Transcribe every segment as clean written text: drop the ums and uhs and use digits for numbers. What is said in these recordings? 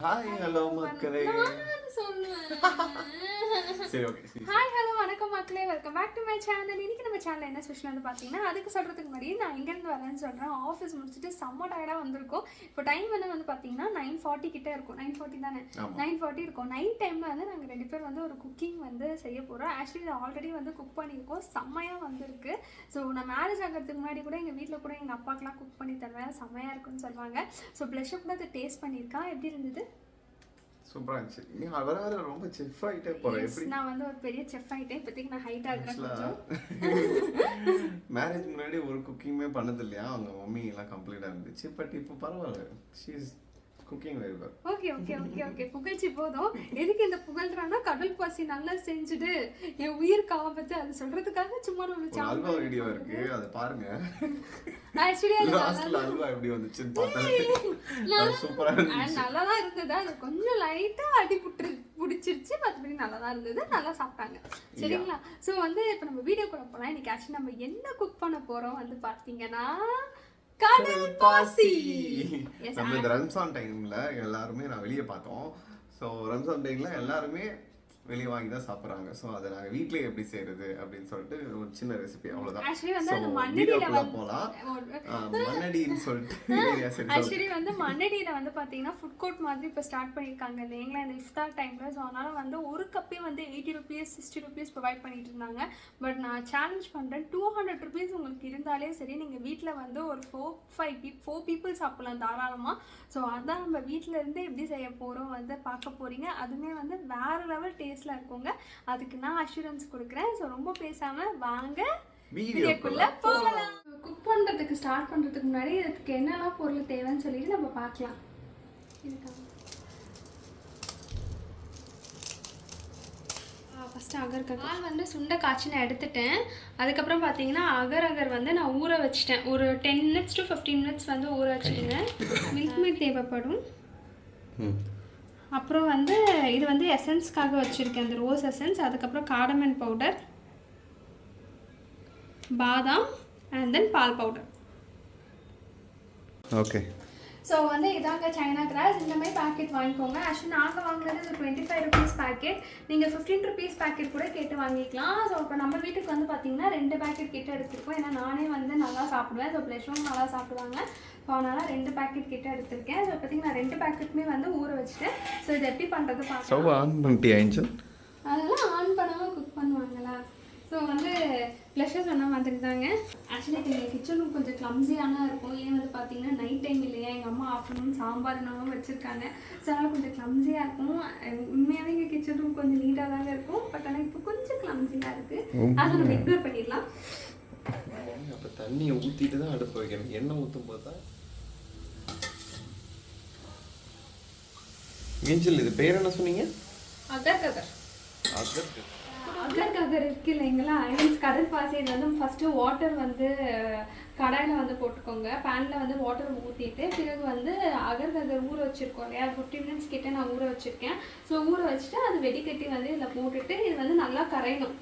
Hi hello மக்களே. சரி okay. Hi hello வணக்கம் மக்களே, welcome back to my channel. இன்னைக்கு நம்ம சேனல் என்ன ஸ்பெஷல்னு பார்த்தீங்கன்னா, அதுக்கு சொல்கிறதுக்கு முன்னாடி நான் எங்கேருந்து வரேன்னு சொல்கிறேன். ஆஃபீஸ் முடிச்சுட்டு செம்ம டயர்டாக வந்திருக்கும். இப்போ டைம் வந்து பார்த்தீங்கன்னா 9:40 கிட்டே இருக்கும். 9:40 தானே, 9:40 இருக்கும். நைட் டைமில் வந்து நாங்கள் 2 பேர் வந்து ஒரு குக்கிங் வந்து செய்ய போகிறோம். ஆக்சுவலி இது ஆல்ரெடி வந்து குக் பண்ணியிருக்கோம், செம்மையாக வந்திருக்கு. ஸோ நான் மேரேஜ் ஆகிறதுக்கு முன்னாடி கூட எங்கள் வீட்டில் கூட எங்கள் அப்பாக்கெலாம் குக் பண்ணி தருவேன், செம்மையாக இருக்குன்னு சொல்லுவாங்க. ஸோ ப்ளஷர் கூட அதை டேஸ்ட் பண்ணியிருக்கா. எப்படி இருந்தது? சூப்பரா இருந்துச்சு. நீ வர வர ரொம்ப செஃப் ஆயிட்டே போற. எப்படி? நான் வந்து ஒரு பெரிய செஃப் ஆயிட்டேன். இப்போதைக்கு நான் ஹைட் ஆகுறேன் கொஞ்சம். மேரேஜ் முன்னாடி ஒரு குக்கிங்மே பண்ணது இல்லையா, அவங்க மம்மி எல்லாம் கம்ப்ளீட்டா இருந்துச்சு. பட் இப்போ பரவாயில்ல, she is cooking very well. Okay okay okay okay புகழ்ச்சி போதும். எதுக்கு இந்த புகழ்றானா, கடல் பாசி நல்லா செஞ்சுட்டு என் உயிருக்கு ஆபத்து அது சொல்றதுக்காக சும்மா நம்ம அல்வா வீடியோ இருக்கு, அதை பாருங்க. ஆக்சுவலி லாஸ்ட்ல அல்வா எப்படி வந்துச்சுன்னு பார்த்தேன். சூப்பரா இருந்துச்சு. நல்லா தான் இருந்தது. அது கொஞ்சம் லைட்டா அடி பிடிச்சிருச்சு, மற்றபடி நல்லா தான் இருந்தது. நல்லா சாப்பிட்டாங்க. சரிங்களா? ஸோ வந்து இப்போ நம்ம வீடியோக்குள்ள போனால் இன்னைக்கு ஆக்சுவலி நம்ம என்ன குக் பண்ண போறோம் வந்து பார்த்தீங்கன்னா கடல் பாசி. நம்ம இந்த ரம்ஜான் டைம்ல எல்லாருமே நான் வெளியே பார்த்தோம். ஸோ ரம்ஜான் டைம்ல எல்லாருமே வெளியே வாங்கி தான் சாப்பிட்றாங்க. ஸோ அதை நாங்கள் வீட்லயே எப்படி செய்யறது அப்படின்னு சொல்லிட்டு ஒரு சின்ன ரெசிபி, அவ்வளோதான். போகலாம். மண்ணடின்னு சொல்லிட்டு ஆக்சுவலி வந்து மண்ணடியில் வந்து பார்த்தீங்கன்னா ஃபுட் கோர்ட் மாதிரி இப்போ ஸ்டார்ட் பண்ணியிருக்காங்க இல்லைங்களா, இந்த இஃப்தார் டைமில். ஸோ அதனால் வந்து ஒரு கப்பே வந்து 80 rupees 60 rupees ப்ரொவைட் பண்ணிட்டு இருந்தாங்க. பட் நான் சேலஞ்ச் பண்ணுறேன், 200 rupees உங்களுக்கு இருந்தாலே சரி, நீங்கள் வீட்டில் வந்து ஒரு 4 people சாப்பிட்லாம் தாராளமாக. ஸோ அதான் நம்ம வீட்டில் இருந்து எப்படி செய்ய போகிறோம் வந்து பார்க்க போகிறீங்க. அதுவுமே வந்து வேறு லெவல் டேஸ்ட்டில் இருக்குங்க. அதுக்கு நான் அஷூரன்ஸ் கொடுக்குறேன். ஸோ ரொம்ப பேசாமல் வாங்க வீடியோக்குள்ளே போகலாம். குக் பண்ணுறதுக்கு ஸ்டார்ட் பண்ணுறதுக்கு முன்னாடி இதுக்கு என்னெல்லாம் பொருள் தேவைன்னு சொல்லிட்டு நம்ம பார்க்கலாம். ஃபஸ்ட்டு அகர் வந்து சுண்டை காய்ச்சி நான் எடுத்துட்டேன். அதுக்கப்புறம் பார்த்தீங்கன்னா அகர் வந்து நான் ஊற வச்சிட்டேன். ஒரு 10 minutes to 15 minutes வந்து ஊற வச்சுட்டுங்க. மில்க் மேட் தேவைப்படும். அப்புறம் வந்து இது வந்து எசன்ஸ்க்காக வச்சுருக்கேன், அந்த ரோஸ் எசன்ஸ். அதுக்கப்புறம் கார்டமன் பவுடர், பாதாம் அண்ட் தென் பால் பவுடர். ஓகே. ஸோ வந்து இதாங்க சைனா கிராஸ். இந்த மாதிரி பேக்கெட் வாங்கிக்கோங்க. ஆக்சுவலி நாங்கள் வாங்கினது 25 rupees பேக்கெட். நீங்கள் 15 rupees பேக்கெட் கூட கேட்டு வாங்கிக்கலாம். ஸோ இப்போ நம்ம வீட்டுக்கு வந்து பார்த்தீங்கன்னா 2 பேக்கெட் கிட்ட எடுத்துருக்கோம். ஏன்னா நானே வந்து நல்லா சாப்பிடுவேன். ஸோ ப்ளஷரும் நல்லா சாப்பிடுவாங்க. ஸோ அதனால் 2 பேக்கெட் கிட்ட எடுத்திருக்கேன். ஸோ பார்த்தீங்கன்னா 2 பேக்கெட்டுமே வந்து ஊற வச்சுட்டேன். ஸோ இது எப்படி பண்ணுறது பார்க்கலாம். அதெல்லாம் ஆன் பண்ணாமல் குக் பண்ணுவாங்களா? ஸோ வந்து ப்ளஷர் சொன்ன மாதிரி தாங்க. ஆக்சுவலி எங்கள் கிச்சன் ரூம் கொஞ்சம் கிளம்ஸியான இருக்கும். ஏன் வந்து பார்த்தீங்கன்னா நைட் டைம் இல்லையா, எங்கள் அம்மா ஆஃப்டர்நூன் சாம்பார் என்னவும் வச்சுருக்காங்க. ஸோ அதனால் கொஞ்சம் கிளம்ஸியாக இருக்கும். உண்மையாகவே எங்கள் கிச்சன் ரூம் கொஞ்சம் நீட்டாக தாங்க இருக்கும். பட் ஆனால் இப்போ கொஞ்சம் கிளம்ஸியாக இருக்குது. அதை நம்ம இக்னோர் பண்ணிடலாம். அப்போ தண்ணியை ஊற்றிட்டு தான் அடுப்பு வைக்கணும். எண்ணெய் ஊற்றும் போது தான். ஏஞ்சல், இது பேர் என்ன சொன்னீங்க? அகர் இருக்கு இல்லைங்களா, மீன்ஸ் கடல் பாசி. இது வந்து ஃபஸ்ட்டு வாட்டர் வந்து கடாயில் வந்து போட்டுக்கோங்க. பேனில் வந்து வாட்டர் ஊற்றிட்டு பிறகு வந்து அகர் ஊற வச்சுருக்கோம் இல்லையா, 15 minutes கிட்டே நான் ஊற வச்சுருக்கேன். ஸோ ஊற வச்சுட்டு அது வெடிக்கட்டி வந்து இதில் போட்டுட்டு இது வந்து நல்லா கரையணும்.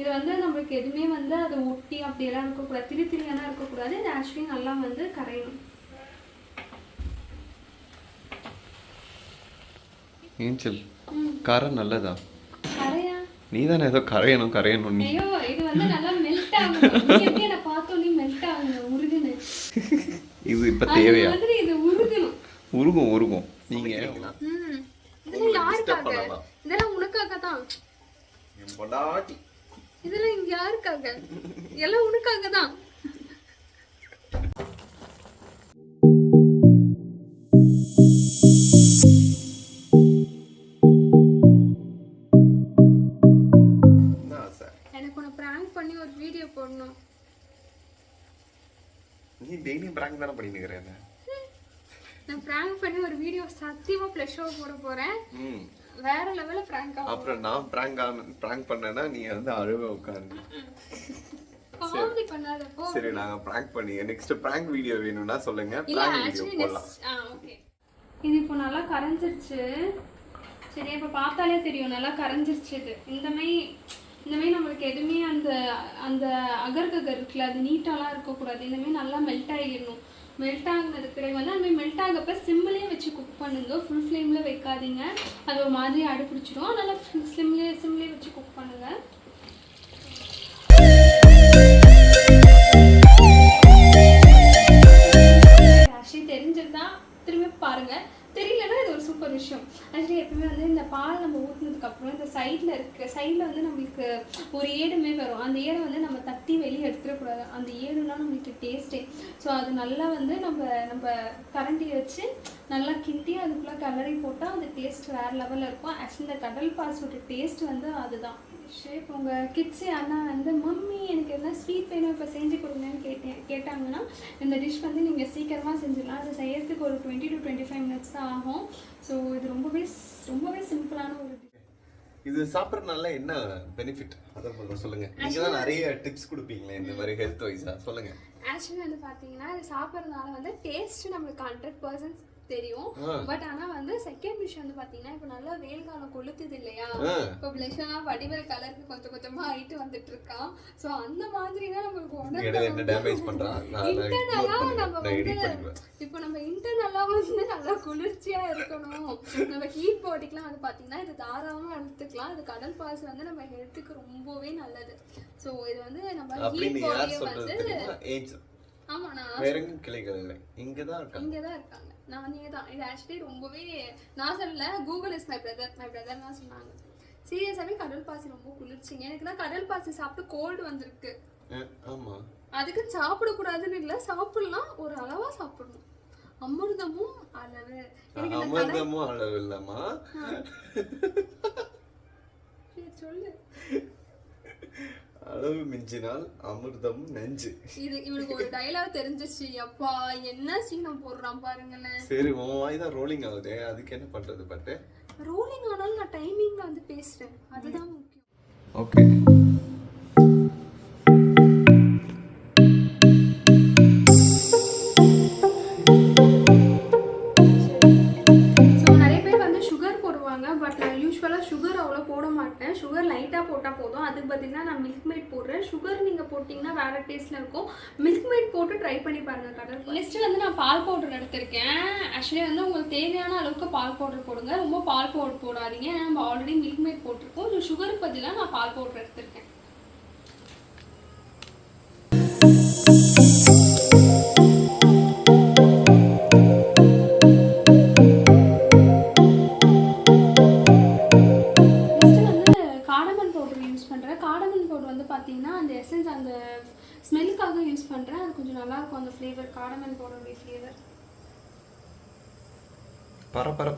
இது வந்து நம்மளுக்கு எதுவுமே வந்து அது ஒட்டி அப்படியெல்லாம் இருக்கக்கூடாது, திரித்திரியான இருக்கக்கூடாது. இது ஆக்சுவலி நல்லா வந்து கரையணும். ஏஞ்சல், காரம் நல்லதா? கரையா? நீ தானே ஏதோ கரையணும். ஐயோ, இது வந்து நல்லா மெல்ட் ஆகும். நீ எப்படி என்ன பார்த்தோன்னே மெல்ட் ஆகுங்க, உருகுன்னு. இது இப்ப தேவையா? அது இது உருகணும். உருகும். நீங்க இதெல்லாம் யாருக்காக? இதெல்லாம் உனக்காக தான். இதெல்லாம் இங்க யாருக்காக? எல்லாம் உனக்காக தான். நீ டெய்லி பிராங்க் தான பண்ணிட்டு இருக்கற. நான் பிராங்க் பண்ணி ஒரு வீடியோ சத்தியமா ப்ளஷோ போட போறேன். வேற லெவல்ல பிராங்க் ஆகும். அப்புறம் நான் பிராங்க் பண்ணேனா நீ வந்து அழுவ உட்கார்ந்து காமெடி பண்ணாத போ. சரி, நாங்க பிராங்க் பண்ணி நெக்ஸ்ட் பிராங்க் வீடியோ வேணும்னா சொல்லுங்க, பிராங்க் வீடியோ போடலாம். ஓகே. இது இப்போ நல்லா கரஞ்சிருச்சு. சரி, இப்போ பார்த்தாலே தெரியும் நல்லா கரஞ்சிருச்சு. இது இந்த மாதிரி நம்மளுக்கு எதுவுமே அந்த அந்த அகர் இருக்குல்ல, அது நீட்டாலாம் இருக்கக்கூடாது. இந்தமாதிரி நல்லா மெல்ட் ஆகிடணும். மெல்ட் ஆகினதுக்கு வந்து அந்த மெல்ட் ஆகப்போ சிம்மிலே வச்சு குக் பண்ணுங்க, ஃபுல் ஃப்ளேமில் வைக்காதீங்க, அது ஒரு மாதிரி அடிப்பிடிச்சிடும். அதனால் சிம்லேயே வச்சு குக் பண்ணுங்க. ஆக்சுவலி தெரிஞ்சிருந்தா திரும்பி பாருங்க, தெரியலன்னா இது ஒரு சூப்பர் விஷயம். ஆக்சுவலி எப்பவுமே வந்து இந்த பால் நம்ம ஊற்றினதுக்கப்புறம் இந்த சைடில் வந்து நம்மளுக்கு ஒரு ஏடுமே வரும். அந்த ஏடை வந்து நம்ம தட்டி வெளியே எடுத்துடக்கூடாது. அந்த ஏடுலாம் நம்மளுக்கு டேஸ்ட்டே. ஸோ அது நல்லா வந்து நம்ம கரண்டியை வச்சு நல்லா கிண்டி அதுக்குள்ளே கலரி போட்டால் அந்த டேஸ்ட் வேறு லெவலில் இருக்கும். ஆக்சுவலி இந்த கடல் பாஸோட டேஸ்ட் வந்து அதுதான். இப்போ உங்கள் கிட்ஸு அண்ணா வந்து மம்மி எனக்கு எதனா ஸ்வீட் வேணும் இப்போ செஞ்சு கொடுங்கன்னு கேட்டாங்கன்னா இந்த டிஷ் வந்து நீங்கள் சீக்கிரமாக செஞ்சிடலாம். அது செய்யறதுக்கு ஒரு 20 to 25 minutes தான் ஆகும். ஸோ இது ரொம்பவே சிம்பிளான ஒரு டிஷ். இது சாப்பிட்றதுனால என்ன பெனிஃபிட் அதை சொல்லுங்க. நீங்க தான் நிறைய டிப்ஸ் கொடுப்பீங்களே இந்த மாதிரி ஹெல்த் வைஸா, சொல்லுங்க. ஆக்சுவலி வந்து பார்த்தீங்கன்னா இது சாப்பிட்றதுனால வந்து டேஸ்ட் நம்மளுக்கு 100% தெரியும். பட் ஆனா வந்து செகண்ட் விஷயம் வந்து பாத்தீங்கன்னா இப்போ நல்லா வெயில் காலம் கொளுத்துது இல்லையா, இப்போ பிளஷனா வடிவல் கலருக்கு கொஞ்சம் கொஞ்சமா ஆயிட்டு வந்துட்டு இருக்கான். சோ அந்த மாதிரி தான் நம்மளுக்கு உடம்பு டேமேஜ் பண்றான். இன்டர்னலா நம்ம வந்து இப்போ நம்ம இன்டர்னலா வந்து நல்லா குளிர்ச்சியா இருக்கணும். நம்ம ஹீட் பாடிக்குலாம் வந்து பாத்தீங்கன்னா இது தாராளமா எடுத்துக்கலாம். இது கடல் பாசி வந்து நம்ம ஹெல்த்துக்கு ரொம்பவே நல்லது. சோ இது வந்து நம்ம ஹீட் பாடியை வந்து ஆமா நான் வேற எங்க கிளைகள் இல்லை, இங்க தான் இருக்காங்க. நான் வந்து இது ஆக்சுவலி ரொம்பவே நான் சொல்லல, கூகுள் இஸ் மை பிரதர் தான் சொன்னாங்க. சீரியஸாவே கடல் பாசி ரொம்ப குளிர்ச்சிங்க. எனக்கு தான் கடல் பாசி சாப்பிட்டு கோல்டு வந்திருக்கு. ஆமா, அதுக்கு சாப்பிடக்கூடாதுன்னு இல்லை, சாப்பிடலாம், ஒரு அளவா சாப்பிடணும். அமிர்தமும் அளவு இல்லம்மா, சொல்லு. அளவு மிஞ்சினால் அமிர்தம் நெஞ்சு. இது இவனுக்கு ஒரு டயலாக் தெரிஞ்சிச்சு. அப்பா என்ன சீனம் போடுறான் பாருங்களேன். சரி, உன் வாய் தான் ரோலிங் ஆகுது, அதுக்கு என்ன பண்றது? பட் ரோலிங் ஆனாலும் நான் டைமிங்ல வந்து பேசுறேன், அதுதான் முக்கியம். ஓகே. சுகர் லைட்டாக போட்டால் போதும். அதுக்கு பார்த்தீங்கன்னா நான் மில்க் மேட் போடுறேன். சுகர் நீங்கள் போட்டிங்கன்னா வேறு டேஸ்ட்டில் இருக்கும். மில்க் மேட் போட்டு ட்ரை பண்ணி பாருங்கள் கடல். நெக்ஸ்ட்டு வந்து நான் பால் பவுடர் எடுத்திருக்கேன். ஆக்சுவலி வந்து உங்களுக்கு தேவையான அளவுக்கு பால் பவுடர் போடுங்க, ரொம்ப பால் பவுடர் போடாதீங்க. ஏன்னா நம்ம ஆல்ரெடி மில்க் மேட் போட்டிருக்கோம். ஸோ சுகருக்கு பதிலாக நான் பால் பவுடர் எடுத்திருக்கேன். அந்த ஸ்மெல்லுக்காக யூஸ் பண்ணுறேன். அது கொஞ்சம் நல்லாயிருக்கும் அந்த ஃப்ளேவர், காடமன் பவுடருடைய ஃப்ளேவர்.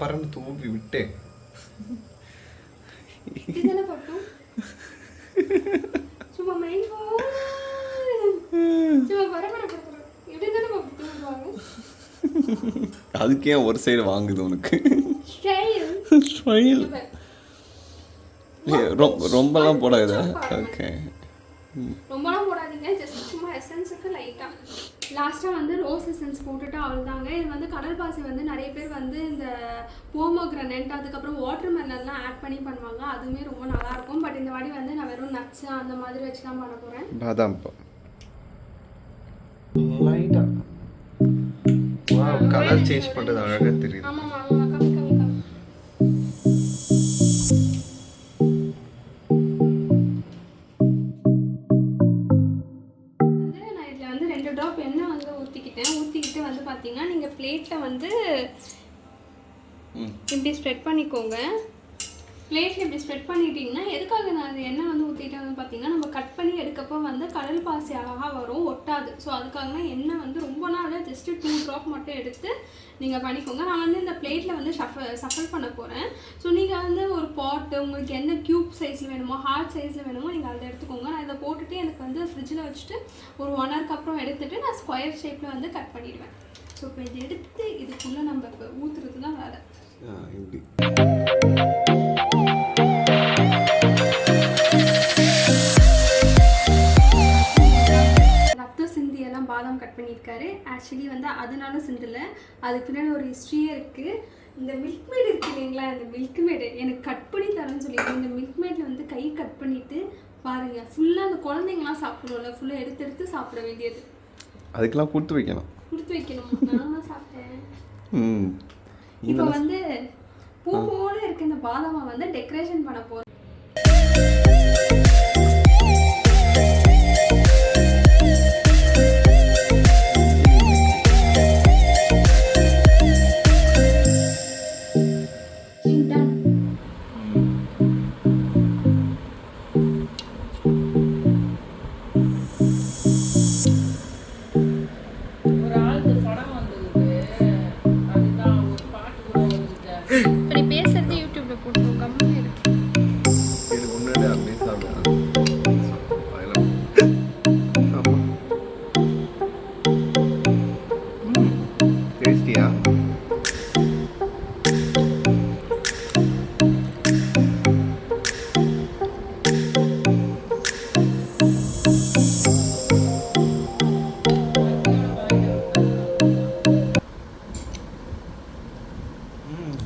பரன்னு தூவி விட்டு இதுதானே பட்டும் சும்மா மைங்கோ சும்மா பரபர இப்படி தானே தூங்குவாங்க. அதுக்கே ஒரு சைடு வாங்குது உனக்கு. ரொம்பலாம் போடாத. ஓகே, ரொம்பலாம் போடாதீங்க, ஜஸ்ட் சும்மா எசன்ஸுக்கு லைட்டாக. லாஸ்ட்டாக வந்து ரோஸ் எசன்ஸ் போட்டுட்டு அவ்வளோதாங்க. இது வந்து கடல் பாசி வந்து நிறைய பேர் வந்து இந்த போமோகிரானேட் அதுக்கப்புறம் வாட்டர் மெலன்லாம் ஆட் பண்ணி பண்ணுவாங்க, அதுவுமே ரொம்ப நல்லாயிருக்கும். பட் இந்த வாட்டி வந்து நான் வெறும் நட்ஸு அந்த மாதிரி வச்சு தான் பண்ண போகிறேன். பாதாம் லைட்டாக கலர் சேஞ்ச் பண்ணுறது அழகாக தெரியுது. ஆமாம் ஆமாம், கம்மி கம்மி கம்மி. பார்த்தீங்கன்னா நீங்கள் பிளேட்டில் வந்து இப்படி ஸ்ப்ரெட் பண்ணிக்கோங்க. பிளேட்டில் இப்படி ஸ்ப்ரெட் பண்ணிட்டீங்கன்னா எதுக்காக நான் அது எண்ணெய் வந்து ஊற்றிட்டேன் வந்து பார்த்தீங்கன்னா நம்ம கட் பண்ணி எடுக்கப்போ வந்து கடல் பாசி அழகாக வரும், ஒட்டாது. ஸோ அதுக்காக எண்ணெய் வந்து ரொம்ப நாள் ஜஸ்ட்டு 2 ட்ராப் மட்டும் எடுத்து நீங்கள் பண்ணிக்கோங்க. நான் வந்து இந்த பிளேட்டில் வந்து ஷஃபல் பண்ண போகிறேன். ஸோ நீங்கள் வந்து ஒரு பாட்டு உங்களுக்கு என்ன க்யூப் சைஸில் வேணுமோ ஹார்ட் சைஸில் வேணுமோ நீங்கள் அதை எடுத்துக்கோங்க. நான் இதை போட்டுட்டு எனக்கு வந்து ஃப்ரிட்ஜில் வச்சுட்டு ஒரு 1 ஹவருக்கு அப்புறம் எடுத்துகிட்டு நான் ஸ்கொயர் ஷேப்பில் வந்து கட் பண்ணிடுவேன். ஸோ இப்போ இதை எடுத்து இதுக்குள்ளே நம்ம இப்போ ஊற்றுறது தான் வேலை. ரத்த சிந்தியெல்லாம் பாதாம் கட் பண்ணியிருக்காரு. ஆக்சுவலி வந்து அதனால சிந்தலை, அதுக்கு பின்னாடி ஒரு ஹிஸ்ட்ரியே இருக்குது. இந்த மில்க் மேட் இருக்கு இல்லைங்களா, இந்த மில்க் மேடு எனக்கு கட் பண்ணி தரேன்னு சொல்லிட்டு இந்த மில்க் மேட்டில் வந்து கை கட் பண்ணிவிட்டு பாருங்கள், ஃபுல்லாக அந்த குழந்தைங்களாம் சாப்பிடுவோம்ல, ஃபுல்லாக எடுத்து சாப்பிட வேண்டியது. அதுக்கெல்லாம் கொடுத்து வைக்கணும். கொடுத்து வைக்கணும். நான் சாப்பிட்டேன். ம் இப்போ வந்து பூ போல இருக்க இந்த பாதாமை வந்து டெக்கரேஷன் பண்ண போறோம். இப்படி பேசுறது யூடியூப்ல போட்டுருவோம். கம்மியாக இருக்கு. இது முன்னாடி அப்படியே சாப்பிடுவேன். டேஸ்டியா?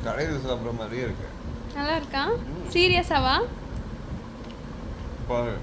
கடையில் சாப்பிட்ற மாதிரியே இருக்கு. நல்லா இருக்கா? சீரியஸாவா? பாரு